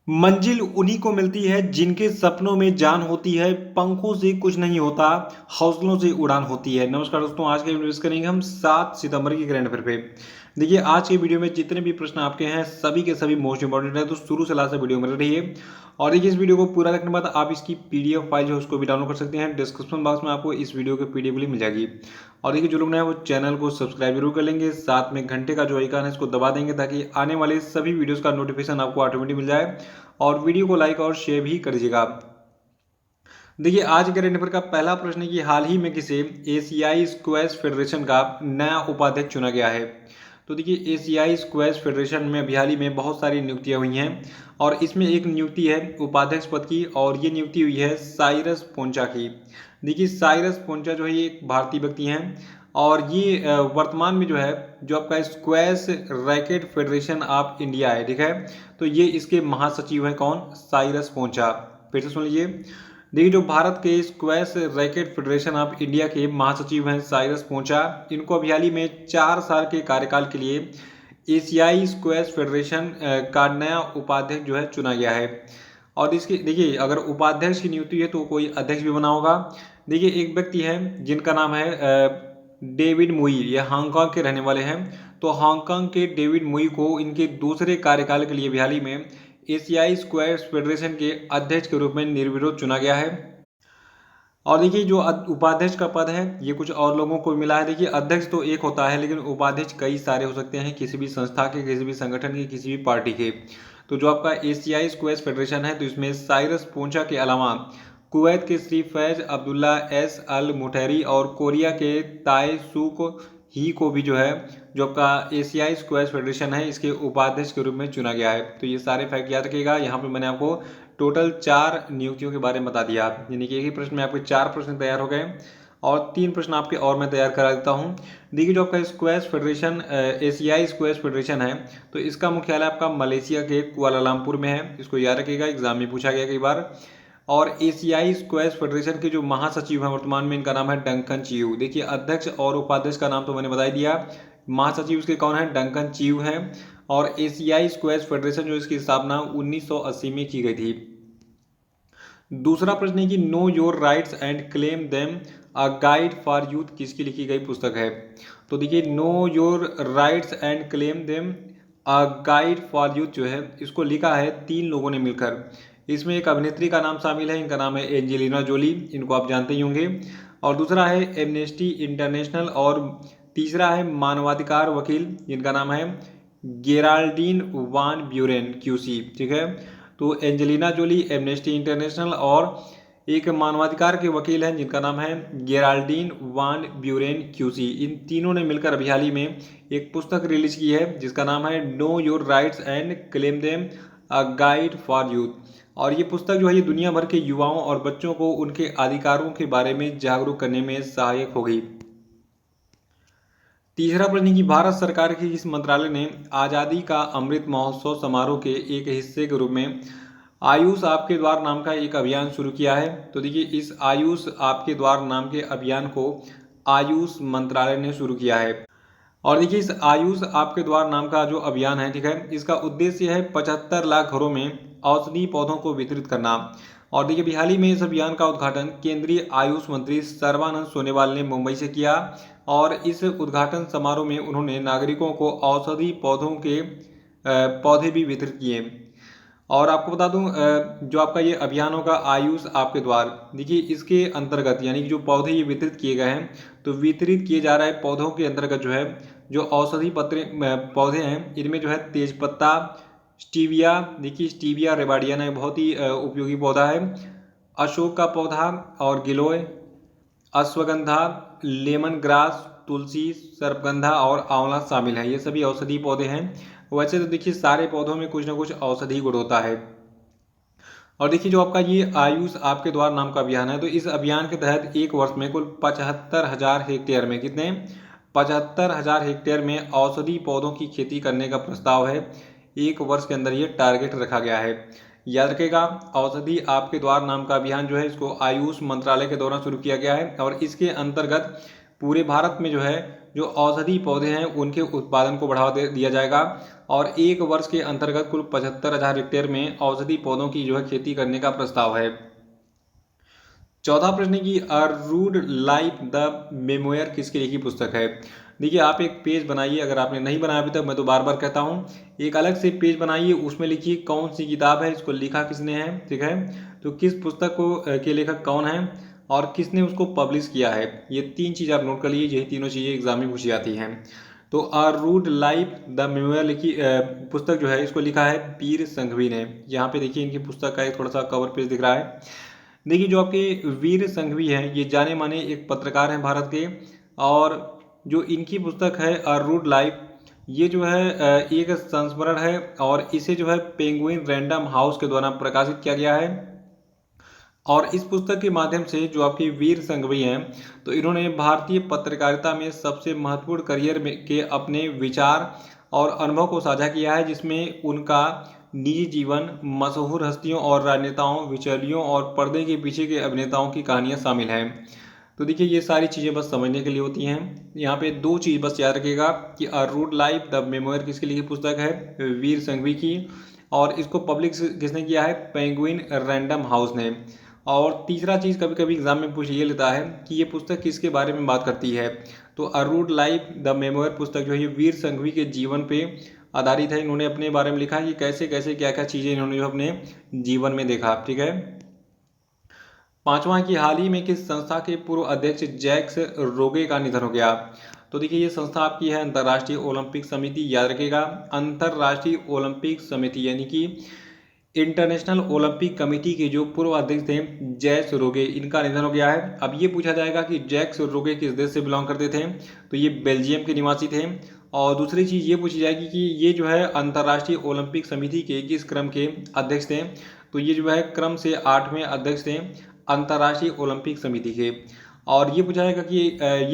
मंजिल उन्हीं को मिलती है जिनके सपनों में जान होती है, पंखों से कुछ नहीं होता, हौसलों से उड़ान होती है। नमस्कार दोस्तों, आज के वीडियो में करेंगे हम 7 सितंबर की करंट अफेयर पे। देखिए, आज के वीडियो में जितने भी प्रश्न आपके हैं सभी के सभी मोस्ट इंपॉर्टेंट है, तो शुरू से लास्ट तक वीडियो में रहिए। और देखिए, इस वीडियो को पूरा देखने के बाद आप इसकी पीडीएफ फाइल जो है उसको भी डाउनलोड कर सकते हैं। डिस्क्रिप्शन बॉक्स में आपको इस वीडियो की पीडीएफ लिंक मिल जाएगी। और देखिए, जो लोग नए हैं वो चैनल को सब्सक्राइब जरूर कर लेंगे, साथ में घंटे का जो आइकन है इसको दबा देंगे ताकि आने वाले सभी वीडियोस का नोटिफिकेशन आपको ऑटोमेटिक मिल जाए। और वीडियो को लाइक और शेयर भी कर दीजिएगा। देखिए, आज के करंट अफेयर का पहला प्रश्न है कि हाल ही में किसे एशियाई स्क्वैश फेडरेशन का नया उपाध्यक्ष चुना गया है। तो देखिए, एशियाई स्क्वैश फेडरेशन में अभी हाल ही में बहुत सारी नियुक्तियां हुई हैं और इसमें एक नियुक्ति है उपाध्यक्ष पद की, और ये नियुक्ति हुई है साइरस पोंचा की। देखिए, साइरस पोंचा जो है ये एक भारतीय व्यक्ति हैं और ये वर्तमान में जो है जो आपका squash racket federation of India है, ठीक है। तो ये इसके महासचिव हैं कौन? साइरस पोंचा। फिर से सुन लीजिए। देखिए, जो भारत के squash racket federation of India के महासचिव हैं साइरस पोंचा, इनको अभी हाल ही में 4 साल के कार्यकाल के लिए एशियाई स्क्वैश फेडरेशन का नया उपाध्यक्ष जो है चुना गया है। और इसकी देखिए, अगर उपाध्यक्ष की नियुक्ति है तो कोई अध्यक्ष भी बना होगा। देखिए, एक व्यक्ति है जिनका नाम है डेविड मुई, ये हांगकांग के रहने वाले हैं। तो हांगकांग के डेविड मुई को इनके दूसरे कार्यकाल के लिए हाल ही में एशियाई स्क्वैश फेडरेशन के अध्यक्ष के रूप में निर्विरोध चुना गया है। और देखिए, जो उपाध्यक्ष का पद है ये कुछ और लोगों को मिला है। देखिए, अध्यक्ष तो एक होता है लेकिन उपाध्यक्ष कई सारे हो सकते हैं, किसी भी संस्था के, किसी भी संगठन के, किसी भी पार्टी के। तो जो आपका एशियाई स्क्वैश फेडरेशन है तो इसमें साइरस पोंचा के अलावा कुवैत के श्री फैज अब्दुल्ला एस अल मुटहरी और कोरिया के ताए सुक ही को भी जो है जो आपका एशियाई स्क्वैश फेडरेशन है इसके उपाध्यक्ष के रूप में चुना गया है। तो ये सारे फैक्ट याद रखिएगा। यहाँ पे मैंने आपको टोटल 4 नियुक्तियों के बारे में बता दिया, यानी कि एक ही प्रश्न में आपके 4 प्रश्न तैयार हो गए और 3 प्रश्न आपके और मैं तैयार करा देता हूँ। देखिए, जो आपका स्क्वैश फेडरेशन एशियाई स्क्वैश फेडरेशन है तो इसका मुख्यालय आपका मलेशिया के कुआलालंपुर में है। इसको याद रखिएगा, एग्जाम में पूछा गया कई बार। और एशियाई स्क्वैश फेडरेशन के जो महासचिव हैं वर्तमान में, इनका नाम है डंकन चियू। देखिए, अध्यक्ष और उपाध्यक्ष का नाम तो मैंने बता ही दिया। महासचिव इसके कौन है? डंकन चियू हैं। और एशियाई स्क्वैश फेडरेशन जो इसकी स्थापना 1980 में की गई थी। दूसरा प्रश्न है कि know your rights and claim them a guide for youth किसकी लिखी गई पुस्तक है। तो देखिए, know your rights and claim them a guide for youth जो है इसको लिखा है 3 लोगों ने मिलकर। इसमें एक अभिनेत्री का नाम शामिल है, इनका नाम है एंजेलिना जोली, इनको आप जानते ही होंगे। और दूसरा है एमनेस्टी इंटरनेशनल, और तीसरा है मानवाधिकार वकील जिनका नाम है गेराल्डीन वान ब्यूरेन क्यूसी, ठीक है। तो एंजेलिना जोली, एमनेस्टी इंटरनेशनल और एक मानवाधिकार के वकील हैं जिनका नाम है गेराल्डीन वान ब्यूरेन क्यूसी, इन तीनों ने मिलकर अभी हाल ही में एक पुस्तक रिलीज की है जिसका नाम है know your rights and claim them a guide for youth. और ये पुस्तक जो है ये दुनिया भर के युवाओं और बच्चों को उनके अधिकारों के बारे में जागरूक करने में सहायक होगी। तीसरा प्रश्न कि भारत सरकार के किस मंत्रालय ने आज़ादी का अमृत महोत्सव समारोह के एक हिस्से के रूप में आयुष आपके द्वार नाम का एक अभियान शुरू किया है। तो देखिए, इस आयुष आपके द्वार नाम के अभियान को आयुष मंत्रालय ने शुरू किया है। और देखिए, इस आयुष आपके द्वार नाम का जो अभियान है, ठीक है, इसका उद्देश्य है 75 लाख घरों में औषधि पौधों को वितरित करना। और देखिए, हाल ही में इस अभियान का उद्घाटन केंद्रीय आयुष मंत्री सर्बानंद सोनोवाल ने मुंबई से किया। और इस उद्घाटन समारोह में उन्होंने नागरिकों को औषधि पौधों के पौधे भी वितरित किए। और आपको बता दूं, जो आपका ये अभियान होगा आयुष आपके द्वार, देखिए इसके अंतर्गत यानी कि जो पौधे ये वितरित किए गए हैं तो वितरित किए जा रहे पौधों के अंतर्गत जो है जो औषधि पत्र पौधे हैं इनमें जो है तेजपत्ता, स्टीविया, देखिए स्टीविया रेबाडियाना एक बहुत ही उपयोगी पौधा है, अशोक का पौधा और गिलोय, अश्वगंधा, लेमन ग्रास, तुलसी, सर्पगंधा और आंवला शामिल है। ये सभी औषधि पौधे हैं। वैसे तो देखिए सारे पौधों में कुछ ना कुछ औषधि गुण होता है। और देखिए, जो आपका ये आयुष आपके द्वार नाम का अभियान है तो इस अभियान के तहत एक वर्ष में कुल 75,000 हेक्टेयर में कितने 75,000 हेक्टेयर में औषधि पौधों की खेती करने का प्रस्ताव है। एक वर्ष के अंदर ये टारगेट रखा गया है। याद रखेगा, औषधि आपके द्वार नाम का अभियान जो है इसको आयुष मंत्रालय के द्वारा शुरू किया गया है और इसके अंतर्गत पूरे भारत में जो है जो औषधि पौधे हैं उनके उत्पादन को बढ़ावा दिया जाएगा। और 1 वर्ष के अंतर्गत कुल 75,000 हेक्टेयर में औषधि पौधों की जो है खेती करने का प्रस्ताव है। चौथा प्रश्न है कि a rude life the memoir किसकी लिखी पुस्तक है। देखिए, आप एक पेज बनाइए, अगर आपने नहीं बनाया अभी तक, मैं तो बार बार कहता हूँ, एक अलग से पेज बनाइए, उसमें लिखिए कौन सी किताब है, इसको लिखा किसने है, ठीक है। तो किस पुस्तक को के लेखक कौन है और किसने उसको पब्लिश किया है, ये 3 चीज़ आप नोट कर लीजिए, यही तीनों चीज़ें एग्जाम में पूछी जाती हैं। तो a rude life the memoir लिखी पुस्तक जो है, इसको लिखा है वीर संघवी ने। यहाँ पे देखिए इनकी पुस्तक का एक थोड़ा सा कवर पेज दिख रहा है। देखिए, जो आपके वीर संघवी हैं, ये जाने माने एक पत्रकार हैं भारत के, और जो इनकी पुस्तक है अ रूड लाइफ, ये जो है एक संस्मरण है, और इसे जो है पेंगुइन रैंडम हाउस के द्वारा प्रकाशित किया गया है। और इस पुस्तक के माध्यम से जो आपके वीर संघवी हैं, तो इन्होंने भारतीय पत्रकारिता में सबसे महत्वपूर्ण करियर में के अपने विचार और अनुभव को साझा किया है, जिसमें उनका निजी जीवन, मशहूर हस्तियों और राजनेताओं, बिचौलियों और पर्दे के पीछे के अभिनेताओं की कहानियां शामिल हैं। तो देखिए, ये सारी चीज़ें बस समझने के लिए होती हैं। यहाँ पे 2 चीज़ बस याद रखिएगा कि a rude life the memoir किसकी लिखी पुस्तक है, वीर संघवी की, और इसको पब्लिश किसने किया है, पेंगुइन रैंडम हाउस ने। और तीसरा चीज़ कभी कभी एग्जाम में पूछ ये लेता है कि ये पुस्तक किसके बारे में बात करती है। तो a rude life the memoir पुस्तक जो है ये वीर संघवी के जीवन पे आधारित है। इन्होंने अपने बारे में लिखा है कि कैसे कैसे क्या क्या चीज़ें इन्होंने जो अपने जीवन में देखा, ठीक है। पांचवा की हाल ही में किस संस्था के पूर्व अध्यक्ष जैक्स रोगे का निधन हो गया। तो देखिए, ये संस्था आपकी है अंतर्राष्ट्रीय ओलंपिक समिति, याद रखिएगा, अंतर्राष्ट्रीय ओलंपिक समिति, यानी कि इंटरनेशनल ओलंपिक कमेटी के जो पूर्व अध्यक्ष थे जैक्स रोगे, इनका निधन हो गया है। अब ये पूछा जाएगा कि जैक्स रोगे किस देश से बिलोंग करते थे, तो ये बेल्जियम के निवासी थे। और दूसरी चीज़ ये पूछी जाएगी कि ये जो है अंतर्राष्ट्रीय ओलंपिक समिति के किस क्रम के अध्यक्ष थे, तो ये जो है क्रम से 8वें अध्यक्ष थे अंतर्राष्ट्रीय ओलंपिक समिति के। और ये पूछा जाएगा कि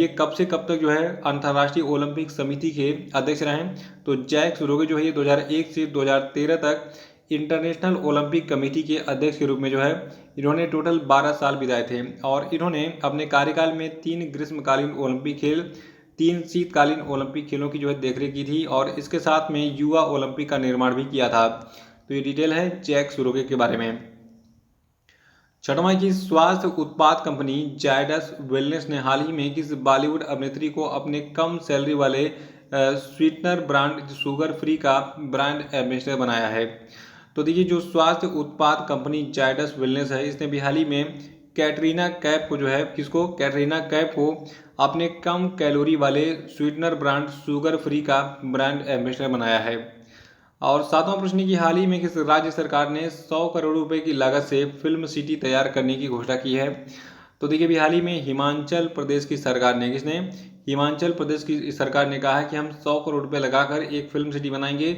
ये कब से कब तक जो है अंतर्राष्ट्रीय ओलंपिक समिति के अध्यक्ष रहे। तो जैक्स रोगे जो है ये 2001 से 2013 तक इंटरनेशनल ओलंपिक कमेटी के अध्यक्ष के रूप में जो है इन्होंने टोटल 12 साल बिताए थे। और इन्होंने अपने कार्यकाल में 3 ग्रीष्मकालीन ओलंपिक खेल, 3 शीतकालीन ओलंपिक खेलों की जो है देखरेख की थी, और इसके साथ में युवा ओलंपिक का निर्माण भी किया था। तो ये डिटेल है जैक्स रोगे के बारे में। छठवां की स्वास्थ्य उत्पाद कंपनी जायडस वेलनेस ने हाल ही में किस बॉलीवुड अभिनेत्री को अपने कम सैलरी वाले स्वीटनर ब्रांड शुगर फ्री का ब्रांड एम्बेसडर बनाया है। तो देखिए, जो स्वास्थ्य उत्पाद कंपनी जायडस वेलनेस है, इसने भी हाल ही में कैटरीना कैफ को जो है, किसको, कैटरीना कैफ को अपने कम कैलोरी वाले स्वीटनर ब्रांड शुगर फ्री का ब्रांड एम्बेसडर बनाया है। और सातवां प्रश्न की हाल ही में किस राज्य सरकार ने 100 करोड़ रुपए की लागत से फिल्म सिटी तैयार करने की घोषणा की है। तो देखिए, अभी हाल ही में हिमाचल प्रदेश की सरकार ने, किसने, हिमाचल प्रदेश की सरकार ने कहा है कि हम 100 करोड़ रुपए लगाकर एक फिल्म सिटी बनाएंगे,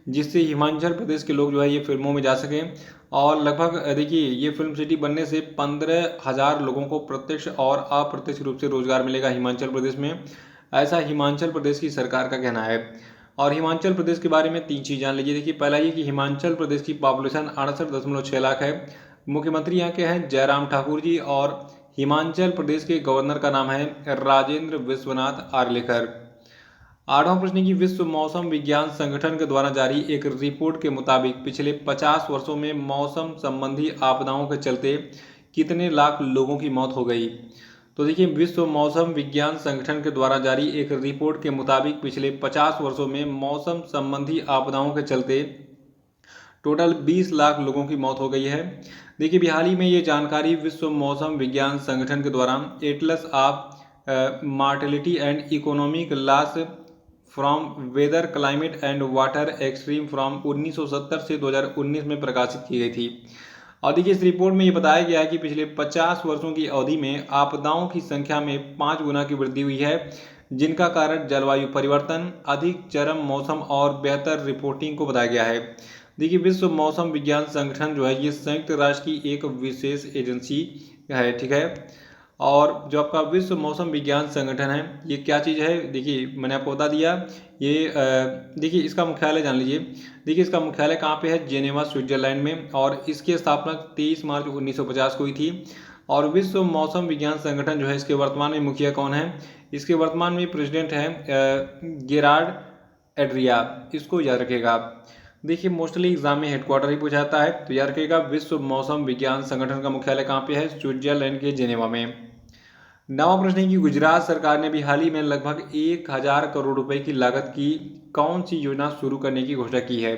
जिससे हिमाचल प्रदेश के लोग जो है ये फिल्मों में जा सकें। और लगभग देखिए, ये फिल्म सिटी बनने से 15,000 लोगों को प्रत्यक्ष और अप्रत्यक्ष रूप से रोजगार मिलेगा हिमाचल प्रदेश में, ऐसा हिमाचल प्रदेश की सरकार का कहना है। और हिमाचल प्रदेश के बारे में 3 चीज़ जान लीजिए। देखिए, पहला ये कि हिमाचल प्रदेश की पॉपुलेशन 68.6 लाख है। मुख्यमंत्री यहाँ के हैं जयराम ठाकुर जी, और हिमाचल प्रदेश के गवर्नर का नाम है राजेंद्र विश्वनाथ आर्लेकर। आठवां प्रश्न की विश्व मौसम विज्ञान संगठन के द्वारा जारी एक रिपोर्ट के मुताबिक पिछले 50 वर्षों में मौसम संबंधी आपदाओं के चलते कितने लाख लोगों की मौत हो गई। तो देखिए, विश्व मौसम विज्ञान संगठन के द्वारा जारी एक रिपोर्ट के मुताबिक पिछले 50 वर्षों में मौसम संबंधी आपदाओं के चलते टोटल 20 लाख लोगों की मौत हो गई है। देखिए, भी हाल ही में ये जानकारी विश्व मौसम विज्ञान संगठन के द्वारा atlas of mortality and economic loss from weather climate and water extreme from 1970 से 2019 में प्रकाशित की गई थी। और देखिए, इस रिपोर्ट में ये बताया गया है कि पिछले 50 वर्षों की अवधि में आपदाओं की संख्या में 5 गुना की वृद्धि हुई है, जिनका कारण जलवायु परिवर्तन, अधिक चरम मौसम और बेहतर रिपोर्टिंग को बताया गया है। देखिए, विश्व मौसम विज्ञान संगठन जो है ये संयुक्त राष्ट्र की एक विशेष एजेंसी है, ठीक है। और जो आपका विश्व मौसम विज्ञान संगठन है ये क्या चीज़ है, देखिए मैंने आपको बता दिया। ये देखिए, इसका मुख्यालय जान लीजिए। देखिए, इसका मुख्यालय कहाँ पे है, जेनेवा स्विट्जरलैंड में, और इसकी स्थापना 23 मार्च 1950 को हुई थी। और विश्व मौसम विज्ञान संगठन जो है इसके वर्तमान में मुखिया कौन है, इसके वर्तमान में प्रेसिडेंट हैं गेरार्ड एड्रिया, इसको याद रखिएगा। देखिए मोस्टली एग्जाम में हेडक्वार्टर ही पूछा जाता है, तो याद रखिएगा विश्व मौसम विज्ञान संगठन का मुख्यालय कहाँ पे है? स्विट्जरलैंड के जेनेवा में। नवा प्रश्न है कि गुजरात सरकार ने भी हाल ही में लगभग 1,000 करोड़ रुपए की लागत की कौन सी योजना शुरू करने की घोषणा की है?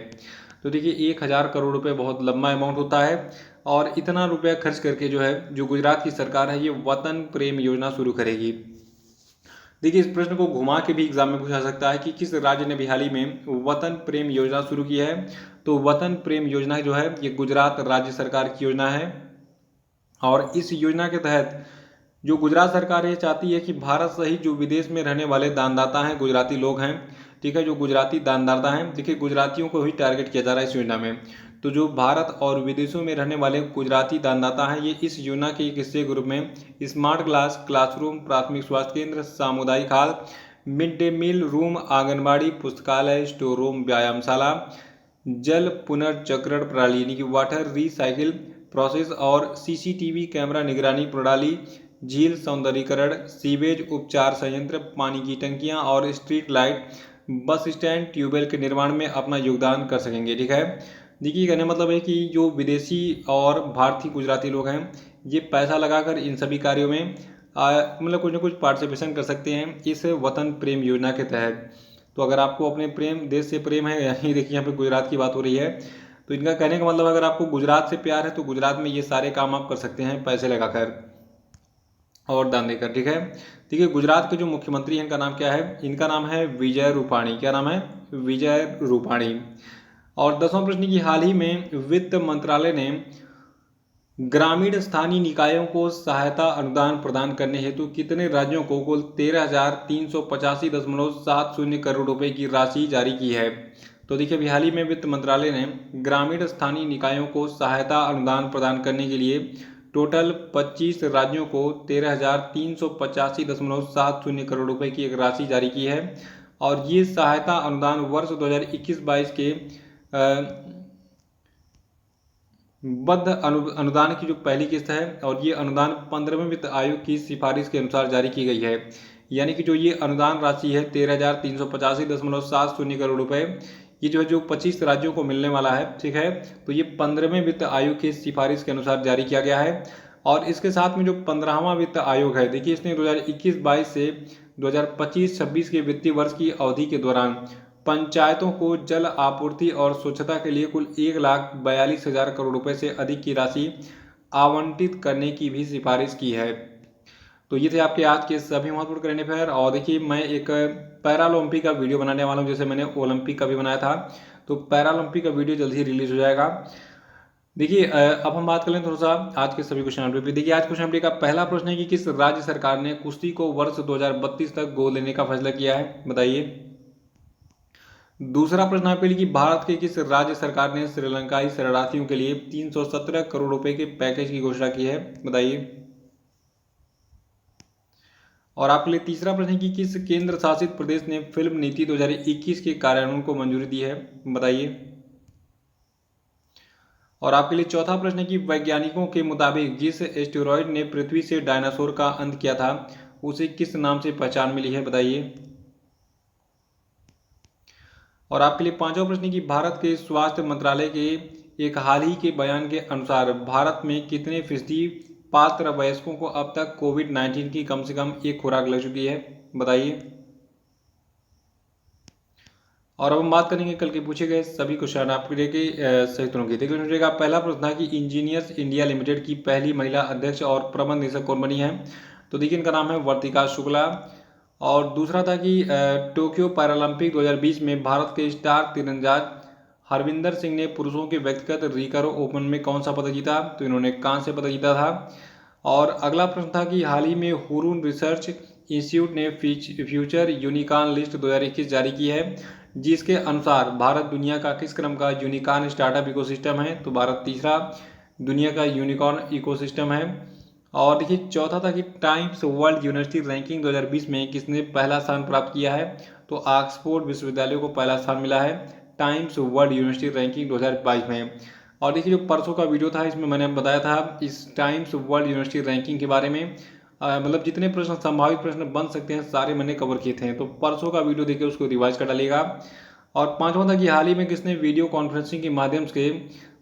तो देखिए 1,000 करोड़ रुपए बहुत लंबा अमाउंट होता है, और इतना रुपया खर्च करके जो गुजरात की सरकार है ये वतन प्रेम योजना शुरू करेगी। देखिए इस प्रश्न को घुमा के भी एग्जाम में पूछा सकता है कि किस राज्य ने भी हाल ही में वतन प्रेम योजना शुरू की है? तो वतन प्रेम योजना जो है ये गुजरात राज्य सरकार की योजना है। और इस योजना के तहत जो गुजरात सरकार ये चाहती है कि भारत सहित जो विदेश में रहने वाले दानदाता हैं, गुजराती लोग हैं, ठीक है, जो गुजराती दानदाता हैं, देखिए गुजरातियों को ही टारगेट किया जा रहा है इस योजना में। तो जो भारत और विदेशों में रहने वाले गुजराती दानदाता हैं ये इस योजना के एक हिस्से ग्रुप में स्मार्ट क्लास, क्लासरूम, प्राथमिक स्वास्थ्य केंद्र, सामुदायिक hall, mid day meal room, आंगनबाड़ी, पुस्तकालय, स्टोर रूम, व्यायामशाला, जल पुनर्चक्रण प्रणाली यानी कि वाटर रिसाइकिल प्रोसेस और सीसीटीवी कैमरा निगरानी प्रणाली, झील सौंदर्यीकरण, सीवेज उपचार संयंत्र, पानी की टंकियां और street light, bus stand, tubewell के निर्माण में अपना योगदान कर सकेंगे। ठीक है, देखिए कहने मतलब है कि जो विदेशी और भारतीय गुजराती लोग हैं ये पैसा लगाकर इन सभी कार्यों में मतलब कुछ ना कुछ पार्टिसिपेशन कर सकते हैं इस वतन प्रेम योजना के तहत। तो अगर आपको अपने प्रेम देश से प्रेम है, यही देखिए यहाँ पे गुजरात की बात हो रही है, तो इनका कहने का मतलब अगर आपको गुजरात से प्यार है तो गुजरात में ये सारे काम आप कर सकते हैं पैसे लगाकर और दान देकर। ठीक है, देखिए गुजरात के जो मुख्यमंत्री हैं इनका नाम क्या है? इनका नाम है विजय रूपाणी। क्या नाम है? विजय रूपाणी। और 10वां प्रश्न की हाल ही में वित्त मंत्रालय ने ग्रामीण स्थानीय निकायों को सहायता अनुदान प्रदान करने हेतु कितने राज्यों को कुल 13,385.70 करोड़ रुपए की राशि जारी की है? तो देखिए अभी हाल ही में वित्त मंत्रालय ने ग्रामीण स्थानीय निकायों को सहायता अनुदान प्रदान करने के लिए टोटल 25 राज्यों को 13,385.70 करोड़ रुपए की एक राशि जारी की है। और ये सहायता अनुदान वर्ष 2021-22 के बद्ध अनुदान की जो पहली किस्त है, और ये अनुदान 15वें वित्त आयोग की सिफारिश के अनुसार जारी की गई है। यानी कि जो ये अनुदान राशि है 13,385.70 करोड़ रुपए, ये जो है जो 25 राज्यों को मिलने वाला है, ठीक है, तो ये 15वें वित्त आयोग की सिफारिश के अनुसार जारी किया गया है। और इसके साथ में जो 15वां वित्त आयोग है, देखिए इसने 2021-22 से 2025-26 के वित्तीय वर्ष की अवधि के दौरान पंचायतों को जल आपूर्ति और स्वच्छता के लिए कुल 1,42,000 करोड़ रुपए से अधिक की राशि आवंटित करने की भी सिफारिश की है। तो ये थे आपके आज के सभी महत्वपूर्ण करंट अफेयर। और देखिए मैं एक पैरालंपिक का वीडियो बनाने वाला हूँ, जैसे मैंने ओलंपिक का भी बनाया था, तो पैरालंपिक का वीडियो जल्द ही रिलीज हो जाएगा। देखिए अब हम बात कर लें थोड़ा सा आज के सभी क्वेश्चन आंसर पे। देखिए आज क्वेश्चन आंसर का पहला प्रश्न है कि किस राज्य सरकार ने कुश्ती को वर्ष 2032 तक गोद लेने का फैसला किया है? बताइए। दूसरा प्रश्न आपके लिए कि भारत के किस राज्य सरकार ने श्रीलंकाई शरणार्थियों के लिए 317 करोड़ रुपए के पैकेज की घोषणा की है? बताइए। और आपके लिए तीसरा प्रश्न है कि किस केंद्र शासित प्रदेश ने फिल्म नीति 2021 के कार्यान्वयन को मंजूरी दी है? बताइए। और आपके लिए चौथा प्रश्न है कि वैज्ञानिकों के मुताबिक जिस एस्टेरॉयड ने पृथ्वी से डायनासोर का अंत किया था उसे किस नाम से पहचान मिली है? बताइए। और आपके लिए पांचवा प्रश्न है कि भारत के स्वास्थ्य मंत्रालय के एक हाल ही के बयान के अनुसार भारत में कितने फीसदी पात्र वयस्कों को अब तक कोविड-19 की कम से कम एक खुराक लग चुकी है? बताइए। और अब हम बात करेंगे कल के पूछे गए सभी क्वेश्चन आपके लिए के सही उत्तरों की। देखिए पहला प्रश्न था कि इंजीनियर्स इंडिया लिमिटेड की पहली महिला अध्यक्ष और प्रबंध निदेशक कौन बनी है? तो देखिए इनका नाम है वर्तिका शुक्ला। और दूसरा था कि टोक्यो पैरालंपिक 2020 में भारत के स्टार तीरंदाज हरविंदर सिंह ने पुरुषों के व्यक्तिगत रिकर्व ओपन में कौन सा पदक जीता? तो इन्होंने कांस्य पदक जीता था। और अगला प्रश्न था कि हाल ही में हुरून रिसर्च इंस्टीट्यूट ने फ्यूचर यूनिकॉर्न लिस्ट 2021 जारी की है, जिसके अनुसार भारत दुनिया का किस क्रम का यूनिकॉर्न स्टार्टअप इकोसिस्टम है? तो भारत तीसरा दुनिया का यूनिकॉर्न इकोसिस्टम है। और देखिए चौथा था कि टाइम्स वर्ल्ड यूनिवर्सिटी रैंकिंग 2020 में किसने पहला स्थान प्राप्त किया है? तो ऑक्सफोर्ड विश्वविद्यालय को पहला स्थान मिला है टाइम्स वर्ल्ड यूनिवर्सिटी रैंकिंग 2022 में। और देखिए जो परसों का वीडियो था इसमें मैंने बताया था इस टाइम्स वर्ल्ड यूनिवर्सिटी रैंकिंग के बारे में, मतलब जितने प्रश्न संभावित प्रश्न बन सकते हैं सारे मैंने कवर किए थे, तो परसों का वीडियो देखिए उसको रिवाइज कर डालिएगा। और पांचवा था कि हाल ही में किसने वीडियो कॉन्फ्रेंसिंग के माध्यम से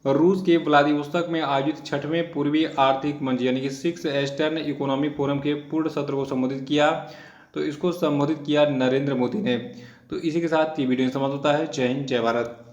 रूस के व्लादिवोस्तोक में आयोजित छठवें पूर्वी आर्थिक मंच यानी कि 6 ईस्टर्न इकोनॉमिक फोरम के पूर्ण सत्र को संबोधित किया। तो इसको संबोधित किया नरेंद्र मोदी ने। तो इसी के साथ ये वीडियो समाप्त होता है। जय हिंद, जय भारत।